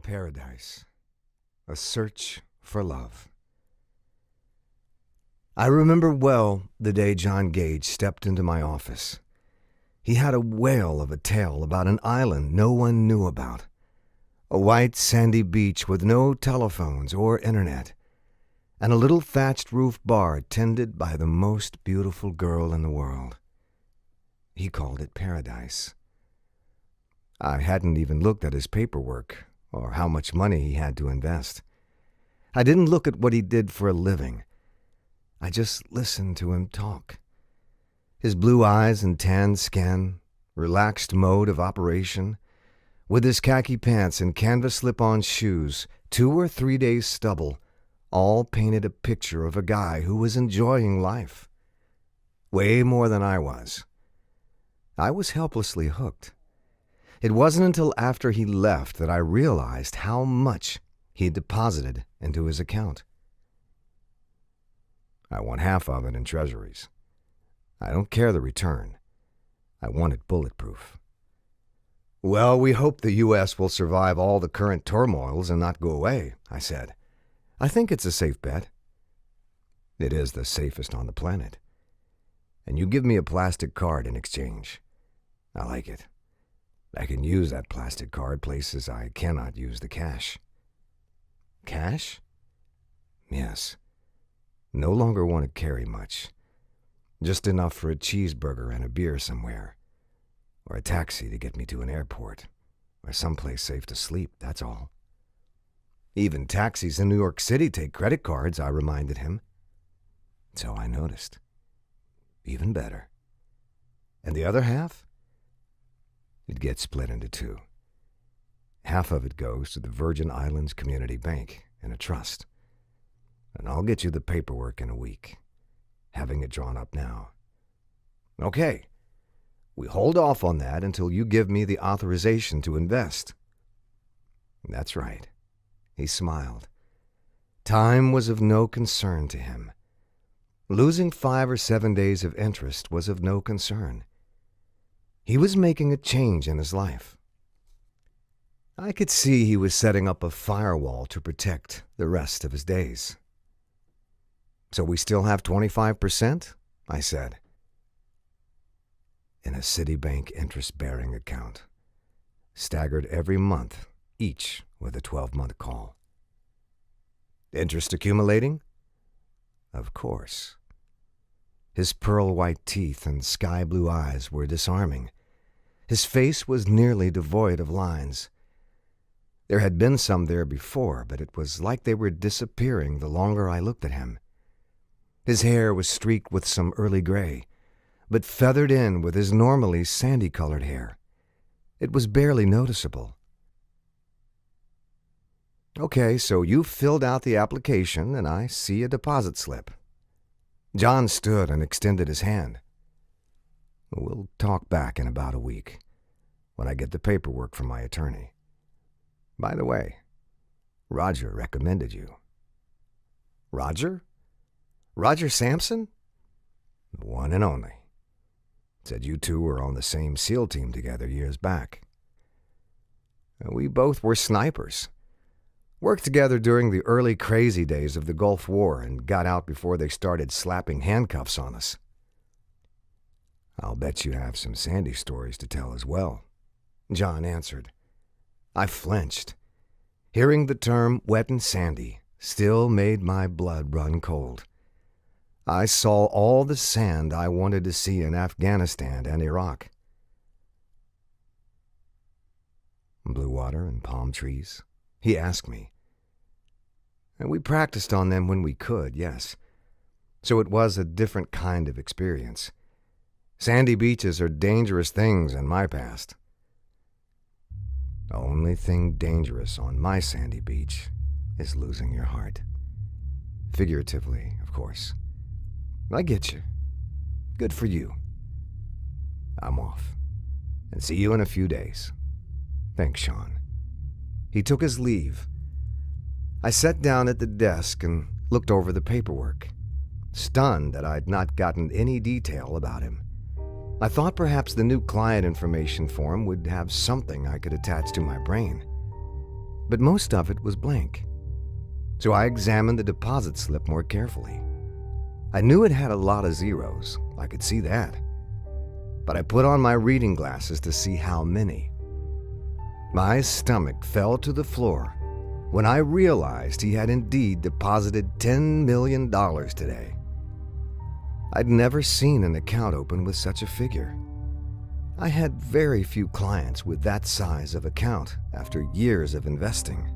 Paradise. A Search for Love. I remember well the day John Gage stepped into my office. He had a whale of a tale about an island no one knew about. A white sandy beach with no telephones or internet, and a little thatched roof bar tended by the most beautiful girl in the world. He called it Paradise. I hadn't even looked at his paperwork or how much money he had to invest. I didn't look at what he did for a living. I just listened to him talk. His blue eyes and tanned skin, relaxed mode of operation, with his khaki pants and canvas slip-on shoes, 2 or 3 days stubble, all painted a picture of a guy who was enjoying life. Way more than I was. I was helplessly hooked. It wasn't until after he left that I realized how much he deposited into his account. I want half of it in treasuries. I don't care the return. I want it bulletproof. Well, we hope the U.S. will survive all the current turmoils and not go away, I said. I think it's a safe bet. It is the safest on the planet. And you give me a plastic card in exchange. I like it. I can use that plastic card places I cannot use the cash. Cash? Yes. No longer want to carry much. Just enough for a cheeseburger and a beer somewhere. Or a taxi to get me to an airport. Or someplace safe to sleep, that's all. Even taxis in New York City take credit cards, I reminded him. So I noticed. Even better. And the other half? It gets split into 2. Half of it goes to the Virgin Islands Community Bank in a trust. And I'll get you the paperwork in a week. Having it drawn up now. Okay. We hold off on that until you give me the authorization to invest. That's right. He smiled. Time was of no concern to him. Losing 5 or 7 days of interest was of no concern. He was making a change in his life. I could see he was setting up a firewall to protect the rest of his days. So we still have 25%? I said. In a Citibank interest-bearing account, staggered every month, each with a 12-month call. Interest accumulating? Of course. His pearl-white teeth and sky-blue eyes were disarming. His face was nearly devoid of lines. There had been some there before, but it was like they were disappearing the longer I looked at him. His hair was streaked with some early gray, but feathered in with his normally sandy-colored hair. It was barely noticeable. Okay, so you filled out the application, and I see a deposit slip. John stood and extended his hand. We'll talk back in about a week, when I get the paperwork from my attorney. By the way, Roger recommended you. Roger? Roger Sampson? The one and only. Said you two were on the same SEAL team together years back. We both were snipers. Worked together during the early crazy days of the Gulf War and got out before they started slapping handcuffs on us. I'll bet you have some Sandy stories to tell as well, John answered. I flinched. Hearing the term wet and sandy still made my blood run cold. I saw all the sand I wanted to see in Afghanistan and Iraq. Blue water and palm trees? He asked me. And we practiced on them when we could, yes. So it was a different kind of experience. Sandy beaches are dangerous things in my past. The only thing dangerous on my sandy beach is losing your heart. Figuratively, of course. I get you. Good for you. I'm off. And see you in a few days. Thanks, Sean. He took his leave. I sat down at the desk and looked over the paperwork, stunned that I'd not gotten any detail about him. I thought perhaps the new client information form would have something I could attach to my brain. but most of it was blank. So I examined the deposit slip more carefully. I knew it had a lot of zeros, I could see that. But I put on my reading glasses to see how many. My stomach fell to the floor when I realized he had indeed deposited $10 million today. I'd never seen an account open with such a figure. I had very few clients with that size of account after years of investing.